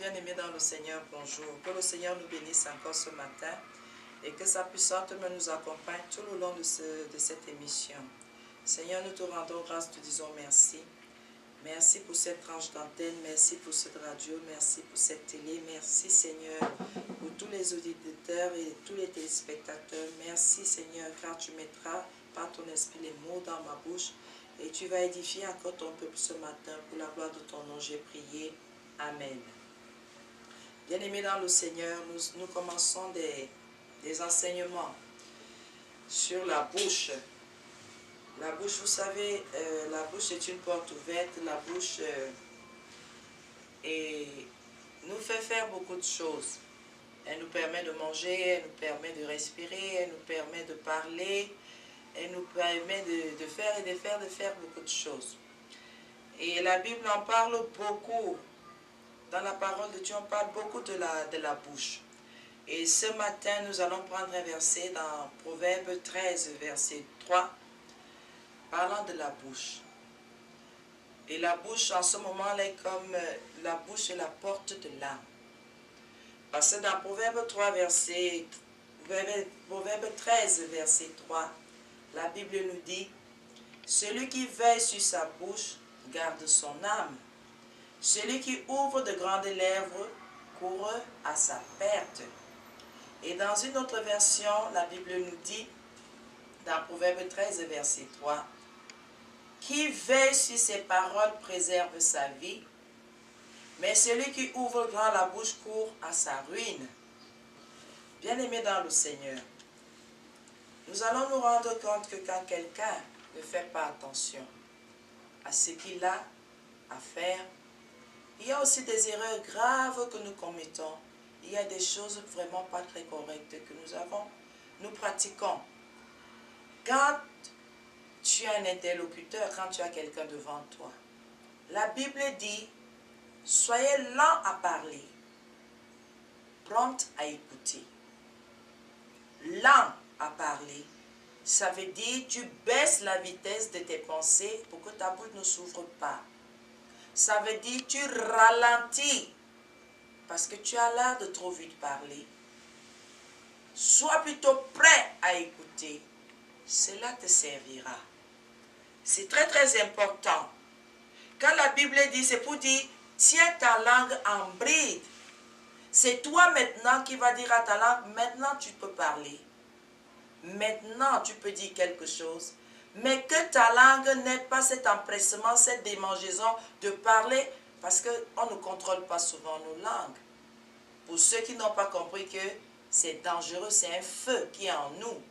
Bien-aimés dans le Seigneur, bonjour. Que le Seigneur nous bénisse encore ce matin et que sa puissante main nous accompagne tout le long de cette émission. Seigneur, nous te rendons grâce, te disons merci. Merci pour cette tranche d'antenne, merci pour cette radio, merci pour cette télé. Merci Seigneur pour tous les auditeurs et tous les téléspectateurs. Merci Seigneur car tu mettras par ton esprit les mots dans ma bouche et tu vas édifier encore ton peuple ce matin. Pour la gloire de ton nom, j'ai prié. Amen. Bien-aimés dans le Seigneur, nous commençons des enseignements sur la bouche. La bouche, vous savez, la bouche est une porte ouverte. La bouche nous fait faire beaucoup de choses. Elle nous permet de manger, elle nous permet de respirer, elle nous permet de parler, elle nous permet de faire beaucoup de choses. Et la Bible en parle beaucoup. Dans la parole de Dieu, on parle beaucoup de la bouche. Et ce matin, nous allons prendre un verset dans Proverbe 13, verset 3, parlant de la bouche. Et la bouche, en ce moment-là, est comme la bouche est la porte de l'âme. Parce que dans Proverbe 13, verset 3, la Bible nous dit, « Celui qui veille sur sa bouche garde son âme. Celui qui ouvre de grandes lèvres court à sa perte. » Et dans une autre version, la Bible nous dit, dans Proverbe 13, verset 3, « Qui veille sur ses paroles préserve sa vie, mais celui qui ouvre grand la bouche court à sa ruine. » Bien-aimés dans le Seigneur, nous allons nous rendre compte que quand quelqu'un ne fait pas attention à ce qu'il a à faire, il y a aussi des erreurs graves que nous commettons. Il y a des choses vraiment pas très correctes que nous pratiquons. Quand tu as un interlocuteur, quand tu as quelqu'un devant toi, la Bible dit, soyez lents à parler, prompt à écouter. Lent à parler, ça veut dire tu baisses la vitesse de tes pensées pour que ta bouche ne s'ouvre pas. Ça veut dire tu ralentis parce que tu as l'air de trop vite parler. Sois plutôt prêt à écouter. Cela te servira. C'est très très important. Quand la Bible dit, c'est pour dire, tiens ta langue en bride. C'est toi maintenant qui vas dire à ta langue, maintenant tu peux parler. Maintenant tu peux dire quelque chose. Mais que ta langue n'ait pas cet empressement, cette démangeaison de parler, parce qu'on ne contrôle pas souvent nos langues. Pour ceux qui n'ont pas compris que c'est dangereux, c'est un feu qui est en nous.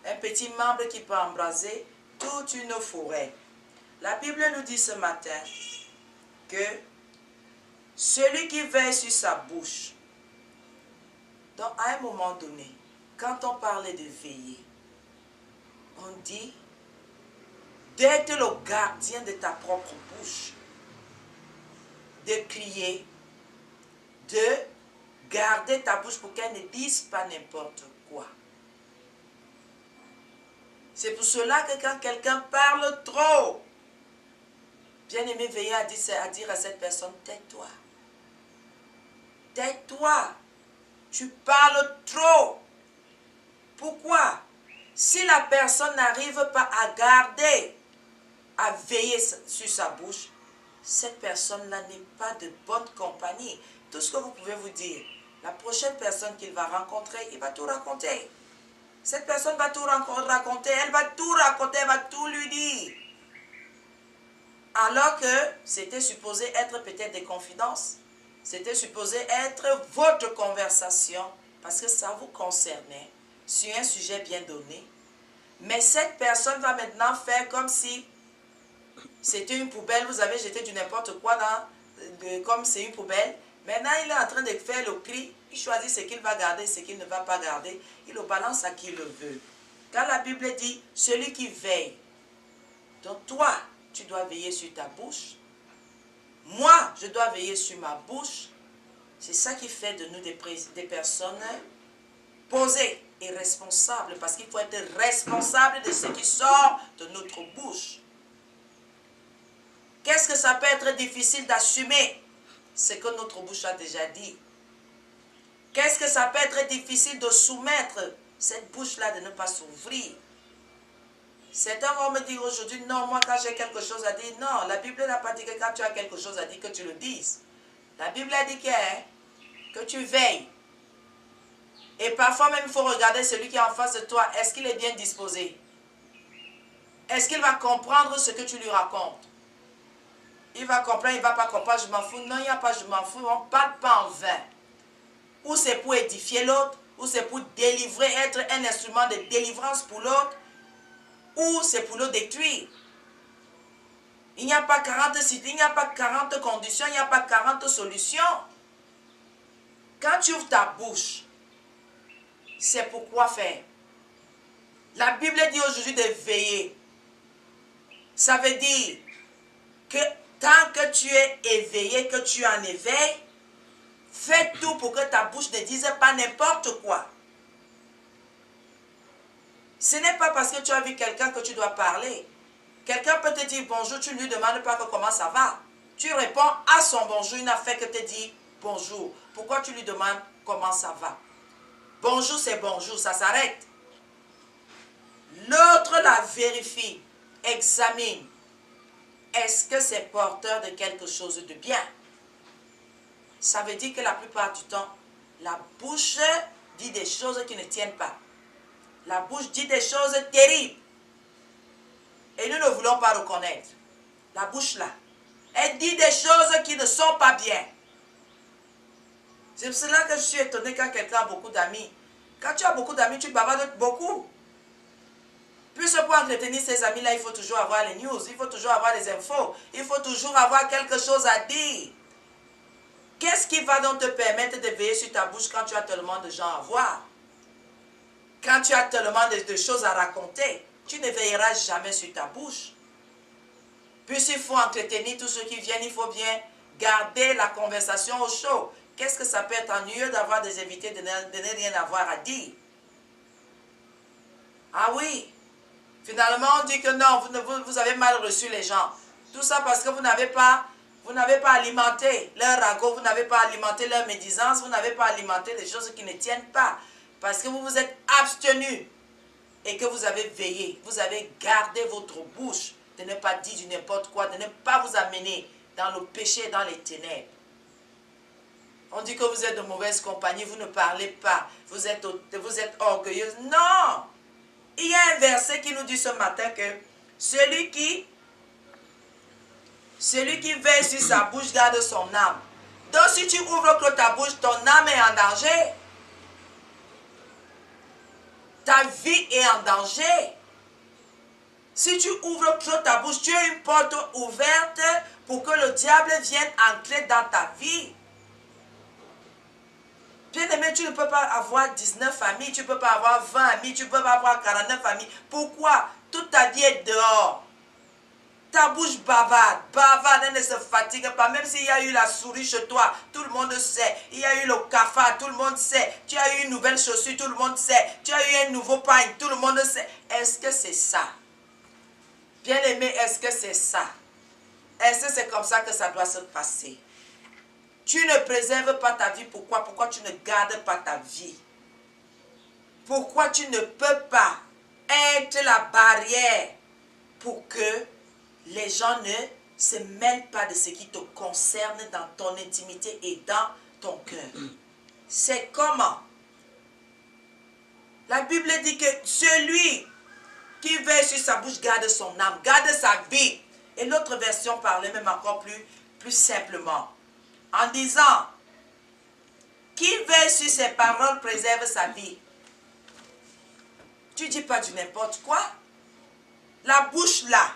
Un petit membre qui peut embraser toute une forêt. La Bible nous dit ce matin que celui qui veille sur sa bouche, donc à un moment donné, quand on parlait de veiller, on dit d'être le gardien de ta propre bouche, de crier, de garder ta bouche pour qu'elle ne dise pas n'importe quoi. C'est pour cela que quand quelqu'un parle trop, bien-aimé, veillez à dire à cette personne, tais-toi. Tais-toi. Tu parles trop. Pourquoi? Si la personne n'arrive pas à garder, à veiller sur sa bouche, cette personne-là n'est pas de bonne compagnie. Tout ce que vous pouvez vous dire, la prochaine personne qu'il va rencontrer, il va tout raconter. Cette personne va tout raconter, elle va tout raconter, elle va tout lui dire. Alors que c'était supposé être peut-être des confidences, c'était supposé être votre conversation, parce que ça vous concernait, sur un sujet bien donné. Mais cette personne va maintenant faire comme si c'était une poubelle, vous avez jeté du n'importe quoi comme c'est une poubelle. Maintenant, il est en train de faire le cri, il choisit ce qu'il va garder, ce qu'il ne va pas garder, il le balance à qui il le veut. Quand la Bible dit, celui qui veille, donc toi, tu dois veiller sur ta bouche, moi, je dois veiller sur ma bouche, c'est ça qui fait de nous des personnes posées et responsables, parce qu'il faut être responsable de ce qui sort de notre bouche. Qu'est-ce que ça peut être difficile d'assumer? ce que notre bouche a déjà dit. Qu'est-ce que ça peut être difficile de soumettre cette bouche-là, de ne pas s'ouvrir. Certains vont me dire aujourd'hui, non, moi quand j'ai quelque chose à dire, non, la Bible n'a pas dit que quand tu as quelque chose à dire, que tu le dises. La Bible a dit que tu veilles. Et parfois même, il faut regarder celui qui est en face de toi, est-ce qu'il est bien disposé? Est-ce qu'il va comprendre ce que tu lui racontes? Il va comprendre, il ne va pas comprendre, je m'en fous. Non, il n'y a pas je m'en fous, on ne parle pas en vain. Ou c'est pour édifier l'autre, ou c'est pour délivrer, être un instrument de délivrance pour l'autre, ou c'est pour le détruire. Il n'y a pas 40 sites, il n'y a pas 40 conditions, il n'y a pas 40 solutions. Quand tu ouvres ta bouche, c'est pour quoi faire? La Bible dit aujourd'hui de veiller. Ça veut dire que tant que tu es éveillé, que tu es en éveil, fais tout pour que ta bouche ne dise pas n'importe quoi. Ce n'est pas parce que tu as vu quelqu'un que tu dois parler. Quelqu'un peut te dire bonjour, tu ne lui demandes pas comment ça va. Tu réponds à son bonjour, il n'a fait que te dire bonjour. Pourquoi tu lui demandes comment ça va? Bonjour, c'est bonjour, ça s'arrête. L'autre la vérifie, examine. Est-ce que c'est porteur de quelque chose de bien? Ça veut dire que la plupart du temps, la bouche dit des choses qui ne tiennent pas. La bouche dit des choses terribles. Et nous ne voulons pas reconnaître. La bouche là, elle dit des choses qui ne sont pas bien. C'est pour cela que je suis étonnée quand quelqu'un a beaucoup d'amis. Quand tu as beaucoup d'amis, tu bavardes beaucoup. Plus pour entretenir ces amis-là, il faut toujours avoir les news, il faut toujours avoir les infos, il faut toujours avoir quelque chose à dire. Qu'est-ce qui va donc te permettre de veiller sur ta bouche quand tu as tellement de gens à voir? Quand tu as tellement de choses à raconter, tu ne veilleras jamais sur ta bouche. Puisqu'il faut entretenir tous ceux qui viennent, il faut bien garder la conversation au chaud. Qu'est-ce que ça peut être ennuyeux d'avoir des invités, de ne rien avoir à dire? Ah oui, finalement on dit que non, vous avez mal reçu les gens. Tout ça parce que vous n'avez pas alimenté leur ragot, vous n'avez pas alimenté leur médisance, vous n'avez pas alimenté les choses qui ne tiennent pas. Parce que vous vous êtes abstenus et que vous avez veillé, vous avez gardé votre bouche de ne pas dire du n'importe quoi, de ne pas vous amener dans le péché, dans les ténèbres. On dit que vous êtes de mauvaise compagnie, vous ne parlez pas, vous êtes orgueilleuse. Non! Il y a un verset qui nous dit ce matin que celui qui veille sur sa bouche garde son âme. Donc si tu ouvres que ta bouche, ton âme est en danger. Ta vie est en danger. Si tu ouvres trop ta bouche, tu as une porte ouverte pour que le diable vienne entrer dans ta vie. Bien-aimé, tu ne peux pas avoir 19 amis, tu ne peux pas avoir 20 amis, tu ne peux pas avoir 49 amis. Pourquoi? Toute ta vie est dehors. Ta bouche bavarde, elle ne se fatigue pas. Même s'il y a eu la souris chez toi, tout le monde sait. Il y a eu le cafard, tout le monde sait. Tu as eu une nouvelle chaussure, tout le monde sait. Tu as eu un nouveau pain, tout le monde sait. Est-ce que c'est ça? Bien-aimé, est-ce que c'est ça? Est-ce que c'est comme ça que ça doit se passer? Tu ne préserves pas ta vie. Pourquoi? Pourquoi tu ne gardes pas ta vie? Pourquoi tu ne peux pas être la barrière pour que les gens ne se mêlent pas de ce qui te concerne dans ton intimité et dans ton cœur? C'est comment? La Bible dit que celui qui veille sur sa bouche garde son âme, garde sa vie. Et l'autre version parlait même encore plus simplement, en disant, qui veille sur ses paroles préserve sa vie. Tu dis pas du n'importe quoi. La bouche là,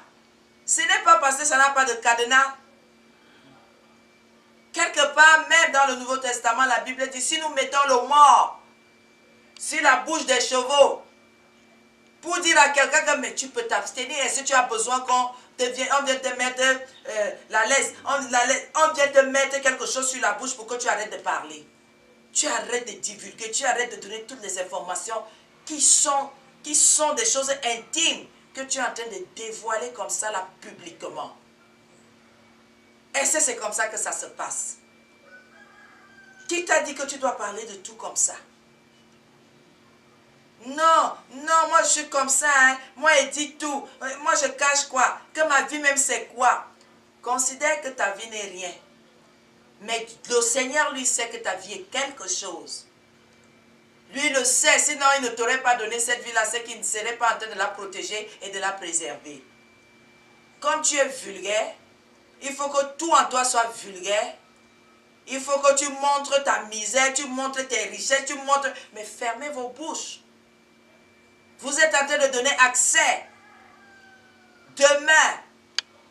ce n'est pas parce que ça n'a pas de cadenas. Quelque part, même dans le Nouveau Testament, la Bible dit, si nous mettons le mort sur la bouche des chevaux, pour dire à quelqu'un que mais tu peux t'abstenir, est-ce que tu as besoin qu'on vienne te mettre la laisse, on vient te mettre quelque chose sur la bouche pour que tu arrêtes de parler. Tu arrêtes de divulguer, tu arrêtes de donner toutes les informations qui sont des choses intimes que tu es en train de dévoiler comme ça là publiquement. Est-ce que c'est comme ça que ça se passe? dit que tu dois parler de tout comme ça? Non, non, moi je suis comme ça, hein. Moi il dit tout. Moi je cache quoi? Que ma vie même c'est quoi? Considère que ta vie n'est rien. Mais le Seigneur lui sait que ta vie est quelque chose. Lui le sait, sinon il ne t'aurait pas donné cette vie-là, c'est qu'il ne serait pas en train de la protéger et de la préserver. Comme tu es vulgaire, il faut que tout en toi soit vulgaire. Il faut que tu montres ta misère, tu montres tes richesses, tu montres... Mais fermez vos bouches. Vous êtes en train de donner accès. Demain,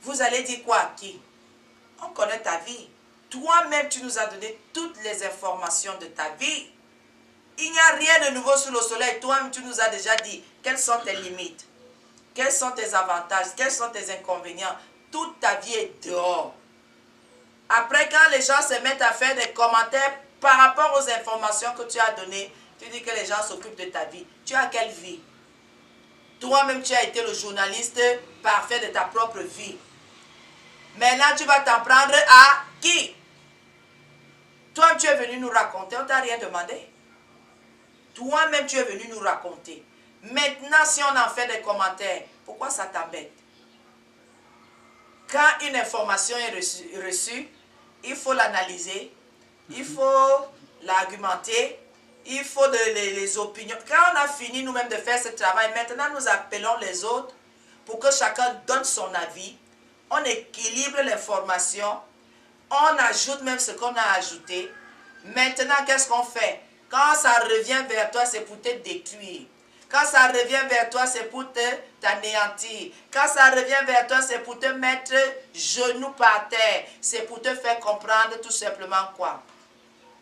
vous allez dire quoi à qui? On connaît ta vie. Toi-même, tu nous as donné toutes les informations de ta vie. Il n'y a rien de nouveau sous le soleil. Toi-même, tu nous as déjà dit quelles sont tes limites, quels sont tes avantages, quels sont tes inconvénients. Toute ta vie est dehors. Après, quand les gens se mettent à faire des commentaires par rapport aux informations que tu as données, tu dis que les gens s'occupent de ta vie. Tu as quelle vie? Toi-même, tu as été le journaliste parfait de ta propre vie. Maintenant, tu vas t'en prendre à qui? Toi-même, tu es venu nous raconter, on ne t'a rien demandé. Toi-même, tu es venu nous raconter. Maintenant, si on en fait des commentaires, pourquoi ça t'embête? Quand une information est reçue, il faut l'analyser, il faut l'argumenter, il faut les opinions. Quand on a fini nous-mêmes de faire ce travail, maintenant nous appelons les autres pour que chacun donne son avis. On équilibre l'information, on ajoute même ce qu'on a ajouté. Maintenant, qu'est-ce qu'on fait? Quand ça revient vers toi, c'est pour te détruire. Quand ça revient vers toi, c'est pour t'anéantir. Quand ça revient vers toi, c'est pour te mettre genoux par terre. C'est pour te faire comprendre tout simplement quoi?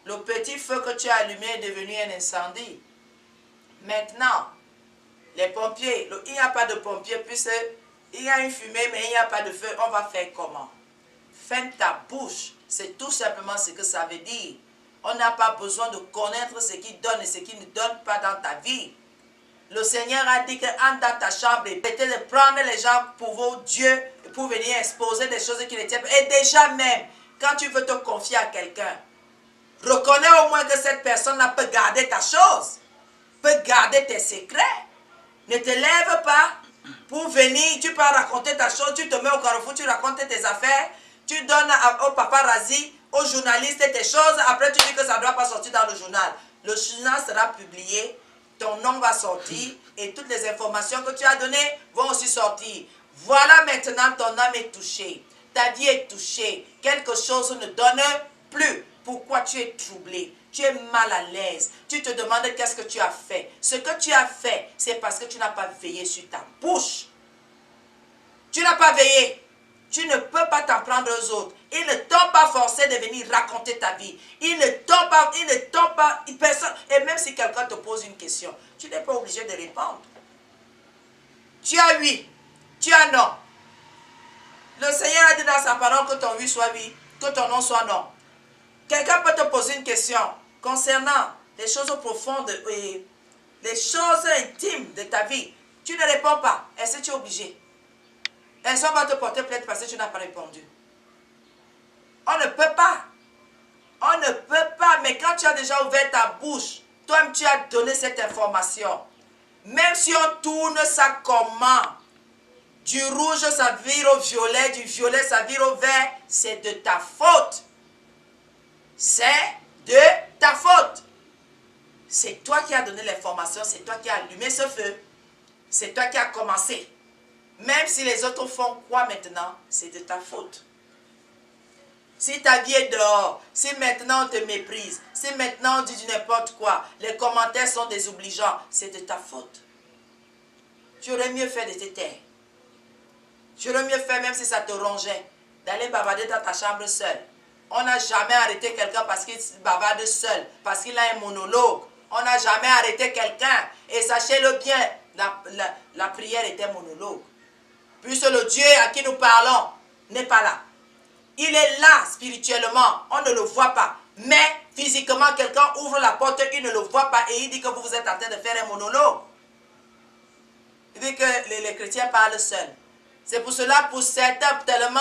Le petit feu que tu as allumé est devenu un incendie. Maintenant, les pompiers, il n'y a pas de pompiers, puisqu'il y a une fumée, mais il n'y a pas de feu. On va faire comment? Ferme ta bouche. C'est tout simplement ce que ça veut dire. On n'a pas besoin de connaître ce qui donne et ce qui ne donne pas dans ta vie. Le Seigneur a dit que entre dans ta chambre et de prendre les gens pour vos dieux, pour venir exposer des choses qui ne tiennent pas. Et déjà même, quand tu veux te confier à quelqu'un, reconnais au moins que cette personne-là peut garder ta chose, peut garder tes secrets. Ne te lève pas pour venir, tu peux raconter ta chose, tu te mets au carrefour, tu racontes tes affaires, tu donnes au paparazzi, aux journalistes tes choses, après tu dis que ça ne doit pas sortir dans le journal. Le journal sera publié, ton nom va sortir et toutes les informations que tu as données vont aussi sortir. Voilà maintenant ton âme est touchée, ta vie est touchée, quelque chose ne donne plus. Pourquoi tu es troublé? Tu es mal à l'aise. Tu te demandes qu'est-ce que tu as fait. Ce que tu as fait, c'est parce que tu n'as pas veillé sur ta bouche. Tu n'as pas veillé. Tu ne peux pas t'en prendre aux autres. Ils ne t'ont pas forcé de venir raconter ta vie. Ils ne t'ont pas, personne. Et même si quelqu'un te pose une question, tu n'es pas obligé de répondre. Tu as oui, tu as non. Le Seigneur a dit dans sa parole que ton oui soit oui, que ton non soit non. Quelqu'un peut te poser une question concernant les choses profondes et les choses intimes de ta vie. Tu ne réponds pas. Est-ce que tu es obligé? Est-ce qu'on va te porter plainte parce que tu n'as pas répondu? On ne peut pas. On ne peut pas. Mais quand tu as déjà ouvert ta bouche, toi-même tu as donné cette information. Même si on tourne ça comment? Du rouge ça vire au violet, du violet ça vire au vert, c'est de ta faute. C'est de ta faute. C'est toi qui as donné l'information, c'est toi qui as allumé ce feu. C'est toi qui as commencé. Même si les autres font quoi maintenant, c'est de ta faute. Si ta vie est dehors, si maintenant on te méprise, si maintenant on dit du n'importe quoi, les commentaires sont désobligeants, c'est de ta faute. Tu aurais mieux fait de te taire. Tu aurais mieux fait, même si ça te rongeait, d'aller bavarder dans ta chambre seule. On n'a jamais arrêté quelqu'un parce qu'il bavarde seul, parce qu'il a un monologue. On n'a jamais arrêté quelqu'un. Et sachez-le bien, la prière est un monologue. Puisque le Dieu à qui nous parlons n'est pas là. Il est là spirituellement, on ne le voit pas. Mais physiquement, quelqu'un ouvre la porte, il ne le voit pas et il dit que vous êtes en train de faire un monologue. Il dit que les chrétiens parlent seuls. C'est pour cela, pour certains, tellement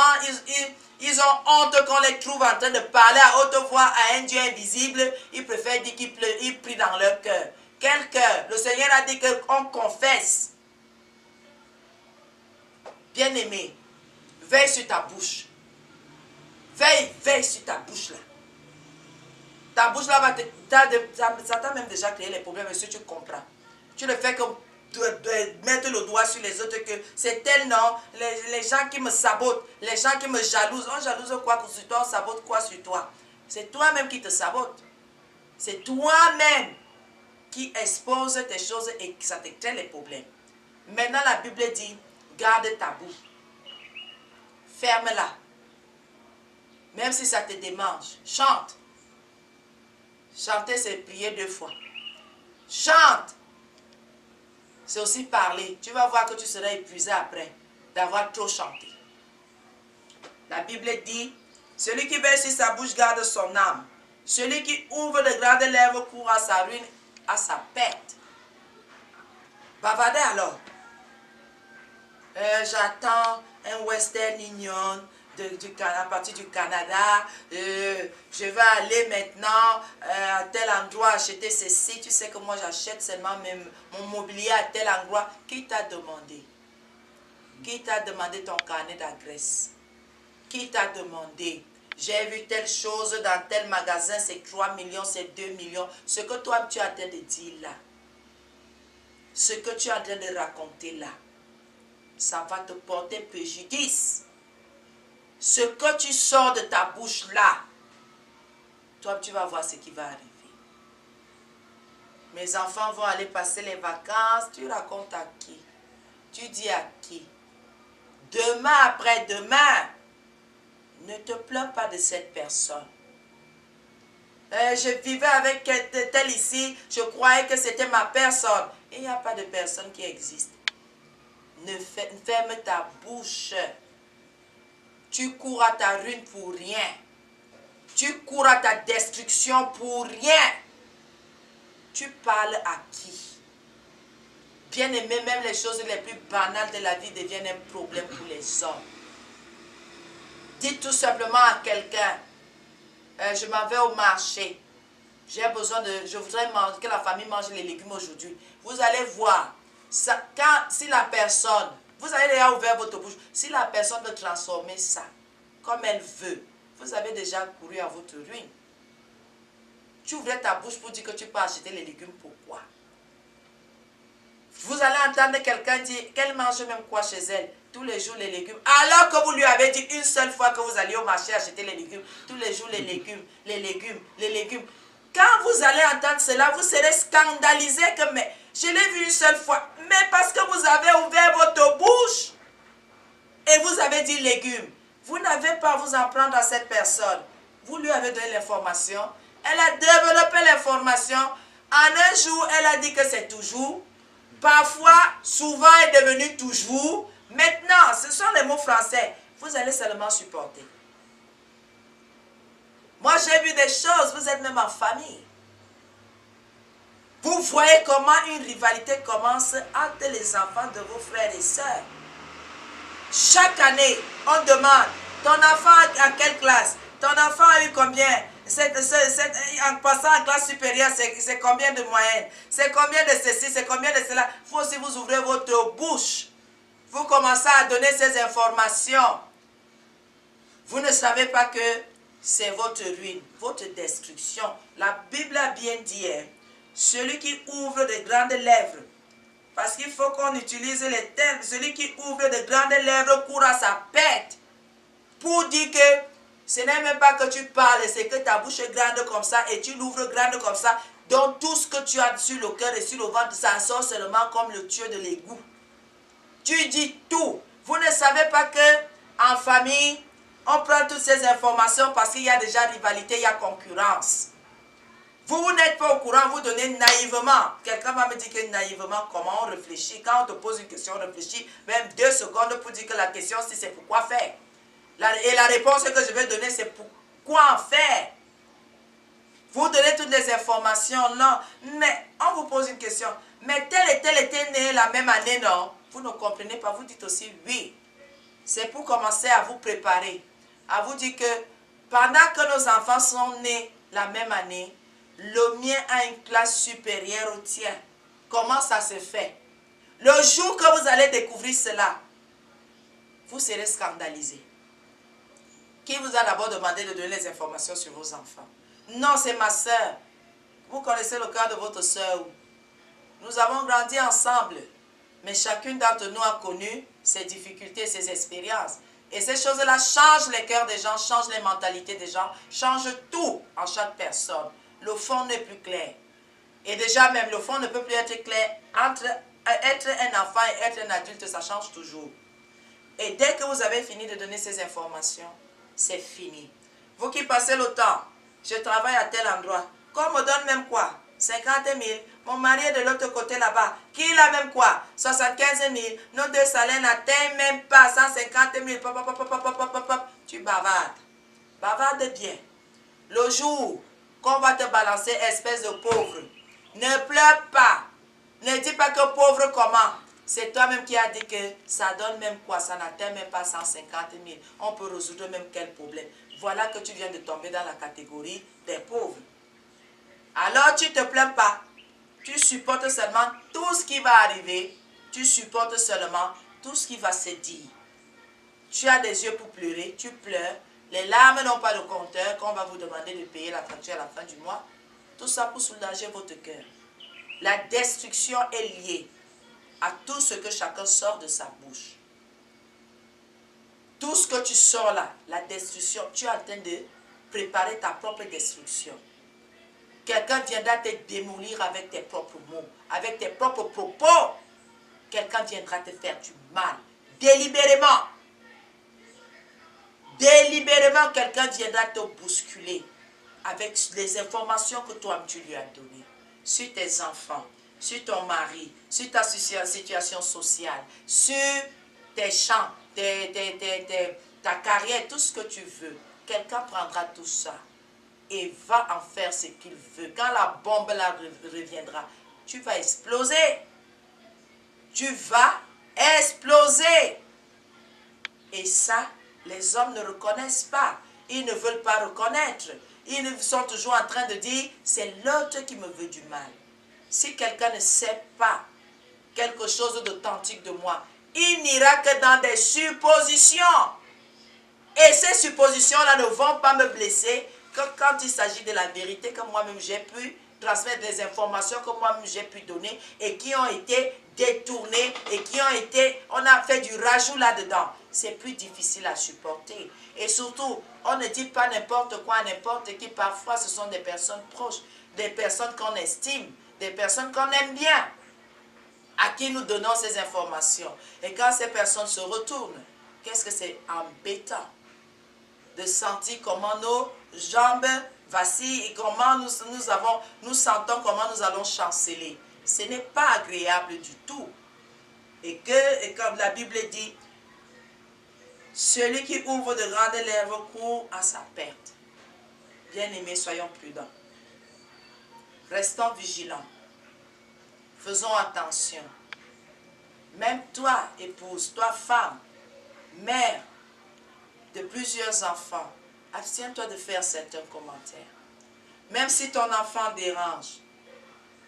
Ils ont honte qu'on les trouve en train de parler à haute voix à un Dieu invisible. Ils préfèrent dire qu'ils prient dans leur cœur. Quel cœur? Le Seigneur a dit qu'on confesse. Bien-aimé, veille sur ta bouche. Veille sur ta bouche là. Ta bouche là ça t'a même déjà créé les problèmes, monsieur, tu comprends. Tu le fais comme de mettre le doigt sur les autres que c'est tel non, les gens qui me sabotent, les gens qui me jalousent. On jalouse quoi sur toi, on sabote quoi sur toi? C'est toi-même qui te sabote. C'est toi-même qui expose tes choses et que ça te crée les problèmes. Maintenant la Bible dit, garde ta bouche. Ferme-la. Même si ça te démange, chante. Chanter, c'est prier 2 fois. Chante. C'est aussi parler. Tu vas voir que tu seras épuisé après d'avoir trop chanté. La Bible dit, celui qui veille sur sa bouche garde son âme. Celui qui ouvre de grandes lèvres court à sa ruine, à sa perte. Bavardez alors. J'attends un Western Union à partir du Canada. Je vais aller maintenant à tel endroit acheter ceci. Tu sais que moi j'achète seulement même mon mobilier à tel endroit. Qui t'a demandé? Qui t'a demandé ton carnet d'adresse? Qui t'a demandé? J'ai vu telle chose dans tel magasin, c'est 3 millions, c'est 2 millions. Ce que toi tu es en train de dire là, ce que tu es en train de raconter là, ça va te porter préjudice. Ce que tu sors de ta bouche là, toi tu vas voir ce qui va arriver. Mes enfants vont aller passer les vacances, tu racontes à qui? Tu dis à qui? Demain après-demain, ne te plains pas de cette personne. Je vivais avec tel ici, je croyais que c'était ma personne. Il n'y a pas de personne qui existe. Ferme ta bouche. Tu cours à ta ruine pour rien. Tu cours à ta destruction pour rien. Tu parles à qui? Bien aimé, même les choses les plus banales de la vie deviennent un problème pour les hommes. Dis tout simplement à quelqu'un, je m'en vais au marché. J'ai besoin de, je voudrais que la famille mange les légumes aujourd'hui. Vous allez voir, si la personne, vous avez déjà ouvert votre bouche, si la personne veut transformer ça comme elle veut, vous avez déjà couru à votre ruine. Tu ouvrais ta bouche pour dire que tu peux acheter les légumes, pourquoi? Vous allez entendre quelqu'un dire qu'elle mange même quoi chez elle? Tous les jours les légumes. Alors que vous lui avez dit une seule fois que vous alliez au marché acheter les légumes. Tous les jours les légumes, les légumes, les légumes. Quand vous allez entendre cela, vous serez scandalisé que mais je l'ai vu une seule fois. Mais parce que vous avez ouvert votre bouche et vous avez dit légumes. Vous n'avez pas à vous en prendre à cette personne. Vous lui avez donné l'information. Elle a développé l'information. En un jour, elle a dit que c'est toujours. Parfois, souvent est devenu toujours. Maintenant, ce sont les mots français. Vous allez seulement supporter. Moi, j'ai vu des choses. Vous êtes même en famille. Vous voyez comment une rivalité commence entre les enfants de vos frères et sœurs. Chaque année, on demande, ton enfant à quelle classe? Ton enfant a eu combien? En passant en classe supérieure, c'est combien de moyenne? C'est combien de ceci? C'est combien de cela? Il faut aussi vous ouvrir votre bouche. Vous commencez à donner ces informations. Vous ne savez pas que c'est votre ruine, votre destruction. La Bible a bien dit, hein, celui qui ouvre de grandes lèvres, parce qu'il faut qu'on utilise les termes, celui qui ouvre de grandes lèvres court à sa perte. Pour dire que ce n'est même pas que tu parles, c'est que ta bouche est grande comme ça et tu l'ouvres grande comme ça. Donc tout ce que tu as sur le cœur et sur le ventre, ça sort seulement comme le tuyau de l'égout. Tu dis tout. Vous ne savez pas que en famille, on prend toutes ces informations parce qu'il y a déjà rivalité, il y a concurrence. Vous n'êtes pas au courant, vous donnez naïvement. Quelqu'un va me dire que naïvement, comment on réfléchit. Quand on te pose une question, on réfléchit même 2 secondes pour dire que la question, si c'est pourquoi faire. Et la réponse que je vais donner, c'est pourquoi en faire. Vous donnez toutes les informations, non. Mais on vous pose une question. Mais tel et tel était né la même année, non? Vous ne comprenez pas, vous dites aussi oui. C'est pour commencer à vous préparer. à vous dire que pendant que nos enfants sont nés la même année, le mien a une classe supérieure au tien. Comment ça se fait? Le jour que vous allez découvrir cela, vous serez scandalisés. Qui vous a d'abord demandé de donner les informations sur vos enfants? Non, c'est ma soeur. Vous connaissez le cas de votre soeur. Nous avons grandi ensemble. Mais chacune d'entre nous a connu ses difficultés, ses expériences. Et ces choses-là changent les cœurs des gens, changent les mentalités des gens, changent tout en chaque personne. Le fond n'est plus clair. Et déjà même, le fond ne peut plus être clair. Entre être un enfant et être un adulte, ça change toujours. Et dès que vous avez fini de donner ces informations, c'est fini. Vous qui passez le temps, je travaille à tel endroit. Qu'on me donne même quoi? 50 000. Mon mari est de l'autre côté là-bas. Qui a même quoi? 75 000. Nos deux salaires n'atteignent même pas 150 000. Pop, pop, pop, pop, pop, pop, pop. Tu bavardes. Bavarde bien. Le jour qu'on va te balancer, espèce de pauvre, ne pleure pas. Ne dis pas que pauvre comment. C'est toi-même qui as dit que ça donne même quoi? Ça n'atteint même pas 150 000. On peut résoudre même quel problème. Voilà que tu viens de tomber dans la catégorie des pauvres. Alors tu ne te plains pas. Tu supportes seulement tout ce qui va arriver. Tu supportes seulement tout ce qui va se dire. Tu as des yeux pour pleurer, tu pleures. Les larmes n'ont pas de compteur qu'on va vous demander de payer la facture à la fin du mois. Tout ça pour soulager votre cœur. La destruction est liée à tout ce que chacun sort de sa bouche. Tout ce que tu sors là, la destruction, tu es en train de préparer ta propre destruction. Quelqu'un viendra te démolir avec tes propres mots, avec tes propres propos. Quelqu'un viendra te faire du mal, délibérément. Délibérément, quelqu'un viendra te bousculer avec les informations que toi tu lui as données. Sur tes enfants, sur ton mari, sur ta situation sociale, sur tes champs, ta carrière, tout ce que tu veux. Quelqu'un prendra tout ça et va en faire ce qu'il veut. Quand la bombe là reviendra, tu vas exploser. Tu vas exploser. Et ça, les hommes ne reconnaissent pas. Ils ne veulent pas reconnaître. Ils sont toujours en train de dire, c'est l'autre qui me veut du mal. Si quelqu'un ne sait pas quelque chose d'authentique de moi, il n'ira que dans des suppositions. Et ces suppositions-là ne vont pas me blesser que quand il s'agit de la vérité que moi-même j'ai pu transmettre, des informations que moi-même j'ai pu donner et qui ont été détournées et qui ont été, on a fait du rajout là-dedans. C'est plus difficile à supporter. Et surtout, on ne dit pas n'importe quoi à n'importe qui. Parfois, ce sont des personnes proches, des personnes qu'on estime, des personnes qu'on aime bien, à qui nous donnons ces informations. Et quand ces personnes se retournent, qu'est-ce que c'est embêtant de sentir comment nos jambes vacillent et comment nous sentons comment nous allons chanceler. Ce n'est pas agréable du tout. Et comme la Bible dit, celui qui ouvre de grandes lèvres court à sa perte. Bien-aimés, soyons prudents. Restons vigilants. Faisons attention. Même toi, épouse, toi, femme, mère de plusieurs enfants, abstiens-toi de faire certains commentaires. Même si ton enfant dérange,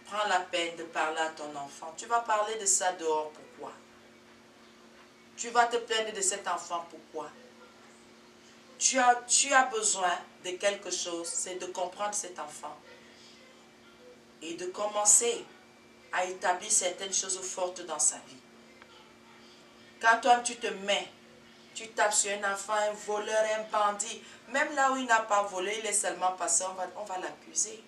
prends la peine de parler à ton enfant. Tu vas parler de ça dehors, pourquoi? Tu vas te plaindre de cet enfant, pourquoi? Tu as besoin de quelque chose, c'est de comprendre cet enfant et de commencer à établir certaines choses fortes dans sa vie. Quand toi tu te mets, tu tapes sur un enfant, un voleur, un bandit, même là où il n'a pas volé, il est seulement passé, on va l'accuser.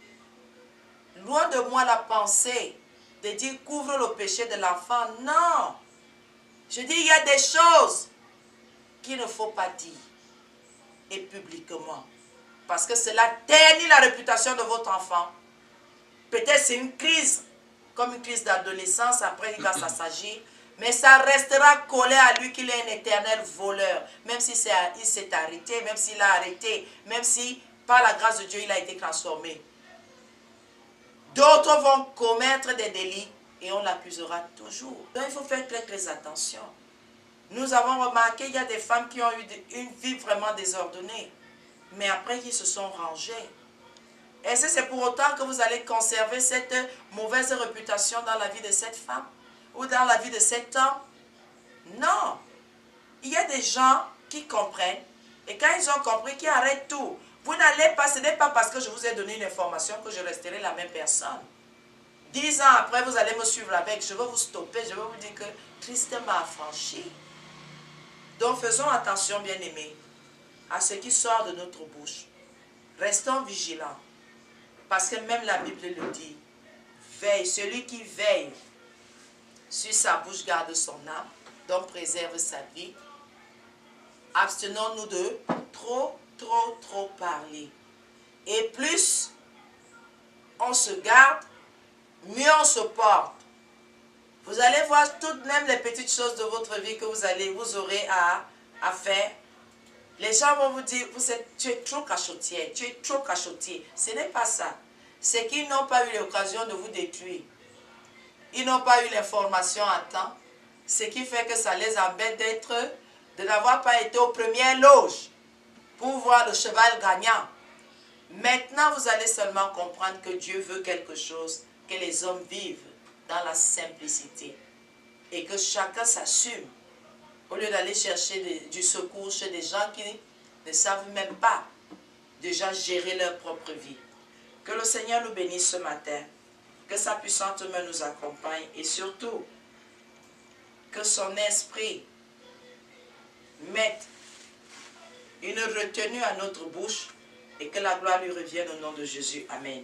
Loin de moi la pensée de dire couvre le péché de l'enfant. Non. Je dis il y a des choses qu'il ne faut pas dire et publiquement. Parce que cela ternit la réputation de votre enfant. Peut-être c'est une crise, comme une crise d'adolescence, après il va s'assagir. Mais ça restera collé à lui qu'il est un éternel voleur. Même si il s'est arrêté, même s'il a arrêté, même si par la grâce de Dieu il a été transformé. D'autres vont commettre des délits et on l'accusera toujours. Donc il faut faire très très attention. Nous avons remarqué qu'il y a des femmes qui ont eu une vie vraiment désordonnée, mais après qui se sont rangées. Est-ce que c'est pour autant que vous allez conserver cette mauvaise réputation dans la vie de cette femme ou dans la vie de cet homme? Non. Il y a des gens qui comprennent et quand ils ont compris, qui arrêtent tout. Vous n'allez pas, ce n'est pas parce que je vous ai donné une information que je resterai la même personne. 10 ans après, vous allez me suivre avec, je vais vous stopper, je vais vous dire que Christ m'a affranchi. Donc faisons attention, bien-aimés, à ce qui sort de notre bouche. Restons vigilants. Parce que même la Bible le dit. Veille, celui qui veille sur sa bouche garde son âme, donc préserve sa vie. Abstenons-nous de trop parler. Et plus on se garde, mieux on se porte. Vous allez voir toutes même les petites choses de votre vie que vous aurez à faire. Les gens vont vous dire, tu es trop cachotière, tu es trop cachotier. Ce n'est pas ça. C'est qu'ils n'ont pas eu l'occasion de vous détruire. Ils n'ont pas eu l'information à temps. Ce qui fait que ça les embête de n'avoir pas été aux premières loges pour voir le cheval gagnant. Maintenant, vous allez seulement comprendre que Dieu veut quelque chose, que les hommes vivent dans la simplicité et que chacun s'assume au lieu d'aller chercher du secours chez des gens qui ne savent même pas déjà gérer leur propre vie. Que le Seigneur nous bénisse ce matin, que sa puissante main nous accompagne et surtout que son esprit mette une retenue à notre bouche et que la gloire lui revienne au nom de Jésus. Amen.